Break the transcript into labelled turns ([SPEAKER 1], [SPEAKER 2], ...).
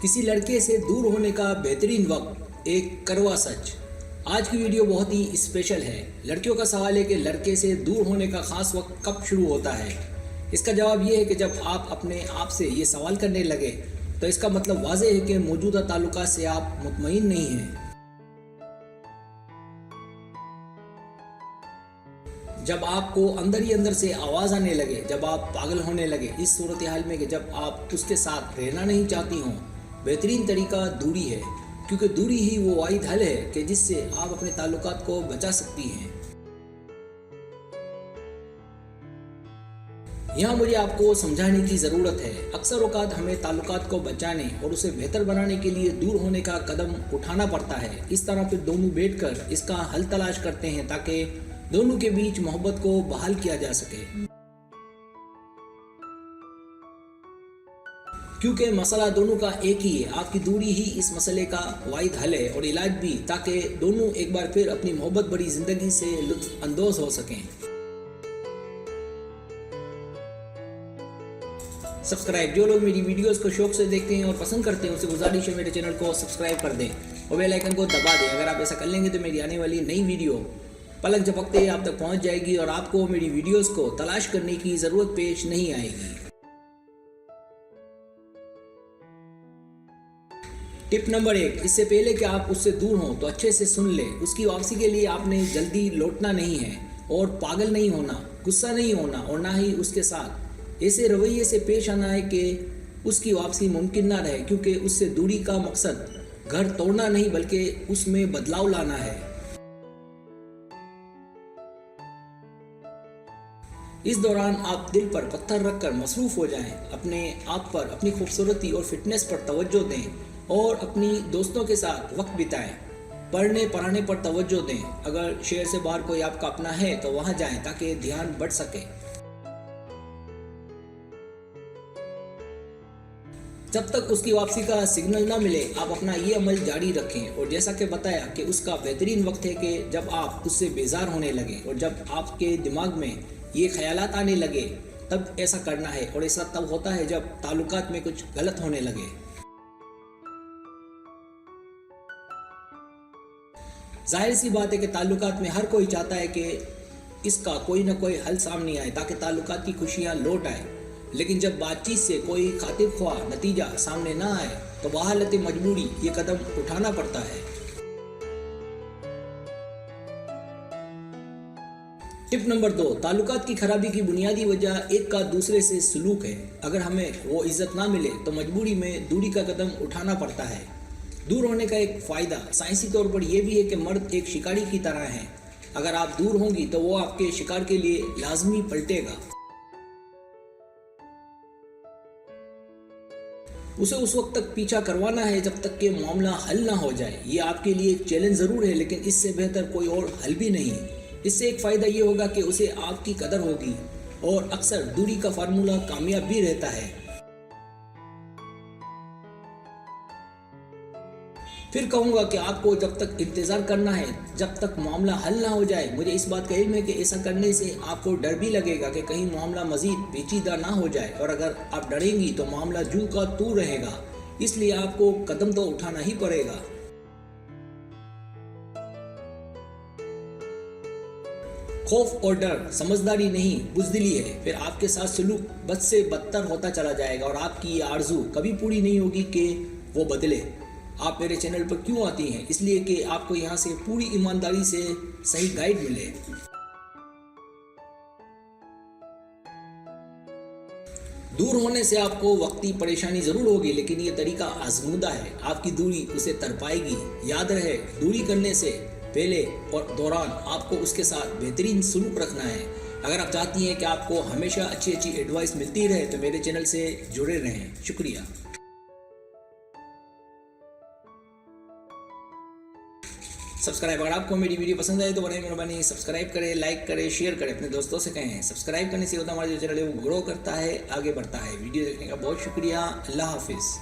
[SPEAKER 1] किसी लड़के से दूर होने का बेहतरीन वक्त, एक कड़वा सच। आज की वीडियो बहुत ही स्पेशल है। लड़कियों का सवाल है कि लड़के से दूर होने का खास वक्त कब शुरू होता है। इसका जवाब ये है कि जब आप अपने आप से ये सवाल करने लगे तो इसका मतलब वाज़ेह है कि मौजूदा ताल्लुकात से आप मुतमईन नहीं हैं। जब आपको अंदर ही अंदर से आवाज़ आने लगे, जब आप पागल होने लगे इस सूरत हाल में कि जब आप उसके साथ रहना नहीं चाहती हों, बेहतरीन तरीका दूरी है, क्योंकि दूरी ही वो वाहिद हल है कि जिससे आप अपने ताल्लुकात को बचा सकती हैं। यहाँ मुझे आपको समझाने की ज़रूरत है। अक्सर औक़ात हमें ताल्लुकात को बचाने और उसे बेहतर बनाने के लिए दूर होने का कदम उठाना पड़ता है। इस तरह फिर दोनों बैठकर इसका हल तलाश करते हैं ताकि दोनों के बीच मोहब्बत को बहाल किया जा सके, क्योंकि मसला दोनों का एक ही है। आपकी दूरी ही इस मसले का वाहिद हल है और इलाज भी, ताकि दोनों एक बार फिर अपनी मोहब्बत भरी ज़िंदगी से लुत्फ़ अंदोज़ हो सकें। सब्सक्राइब, जो लोग मेरी वीडियोस को शौक से देखते हैं और पसंद करते हैं उनसे गुजारिश है मेरे चैनल को सब्सक्राइब कर दें और बेल आइकन को दबा दें। अगर आप ऐसा कर लेंगे तो मेरी आने वाली नई वीडियो पलक झपकते ही आप तक पहुंच जाएगी और आपको मेरी वीडियोस को तलाश करने की ज़रूरत पेश नहीं आएगी। टिप नंबर 1, इससे पहले कि आप उससे दूर हों तो अच्छे से सुन लें। उसकी वापसी के लिए आपने जल्दी लौटना नहीं है और पागल नहीं होना, गुस्सा नहीं होना और ना ही उसके साथ ऐसे रवैये से पेश आना है कि उसकी वापसी मुमकिन ना रहे, क्योंकि उससे दूरी का मकसद घर तोड़ना नहीं बल्कि उसमें बदलाव लाना है। इस दौरान आप दिल पर पत्थर रखकर मसरूफ़ हो जाएं, अपने आप पर, अपनी खूबसूरती और फिटनेस पर तवज्जो दें और अपनी दोस्तों के साथ वक्त बिताएं। पढ़ने पढ़ाने पर तवज्जो दें। अगर शहर से बाहर कोई आपका अपना है तो वहां जाएं ताकि ध्यान बढ़ सके। जब तक उसकी वापसी का सिग्नल ना मिले आप अपना ये अमल जारी रखें। और जैसा कि बताया कि उसका बेहतरीन वक्त है कि जब आप उससे बेजार होने लगे और जब आपके दिमाग में ये ख्यालात आने लगे तब ऐसा करना है। और ऐसा तब होता है जब ताल्लुकात में कुछ गलत होने लगे। जाहिर सी बात है कि ताल्लुकात में हर कोई चाहता है कि इसका कोई ना कोई हल सामने आए ताकि ताल्लुकात की खुशियां लौट आए। लेकिन जब बातचीत से कोई खातिर ख्वाह नतीजा सामने ना आए तो बहालत मजबूरी ये कदम उठाना पड़ता है। टिप नंबर 2, ताल्लुकात की खराबी की बुनियादी वजह एक का दूसरे से सलूक है। अगर हमें वो इज्जत ना मिले तो मजबूरी में दूरी का कदम उठाना पड़ता है। दूर होने का एक फ़ायदा साइंसी तौर पर यह भी है कि मर्द एक शिकारी की तरह है। अगर आप दूर होंगी तो वो आपके शिकार के लिए लाजमी पलटेगा। उसे उस वक्त तक पीछा करवाना है जब तक कि मामला हल ना हो जाए। ये आपके लिए एक चैलेंज ज़रूर है, लेकिन इससे बेहतर कोई और हल भी नहीं। इससे एक फ़ायदा ये होगा कि उसे आपकी कदर होगी और अक्सर दूरी का फार्मूला कामयाब भी रहता है। फिर कहूँगा कि आपको जब तक इंतज़ार करना है, जब तक मामला हल ना हो जाए। मुझे इस बात का इल्म है कि ऐसा करने से आपको डर भी लगेगा कि कहीं मामला मज़ीद पेचीदा ना हो जाए, और अगर आप डरेंगी तो मामला जू का तू रहेगा। इसलिए आपको कदम तो उठाना ही पड़ेगा। खौफ और डर समझदारी नहीं, बुज़दिली है। फिर आपके साथ सलूक बद से बदतर होता चला जाएगा और आपकी ये आरज़ू कभी पूरी नहीं होगी कि वो बदले। आप मेरे चैनल पर क्यों आती हैं? इसलिए कि आपको यहाँ से पूरी ईमानदारी से सही गाइड मिले। दूर होने से आपको वक्ती परेशानी ज़रूर होगी, लेकिन ये तरीका आजमूदा है। आपकी दूरी उसे तर पाएगी। याद रहे, दूरी करने से पहले और दौरान आपको उसके साथ बेहतरीन सलूक रखना है। अगर आप चाहती हैं कि आपको हमेशा अच्छी अच्छी एडवाइस मिलती रहे तो मेरे चैनल से जुड़े रहें। शुक्रिया। सब्सक्राइब, अगर आपको मेरी वीडियो पसंद आए तो बड़े मेहरबानी सब्सक्राइब करें, लाइक करें, शेयर करें, अपने दोस्तों से कहें। सब्सक्राइब करने से होता हमारा जो चैनल है वो ग्रो करता है, आगे बढ़ता है। वीडियो देखने का बहुत शुक्रिया। अल्लाह हाफिज़।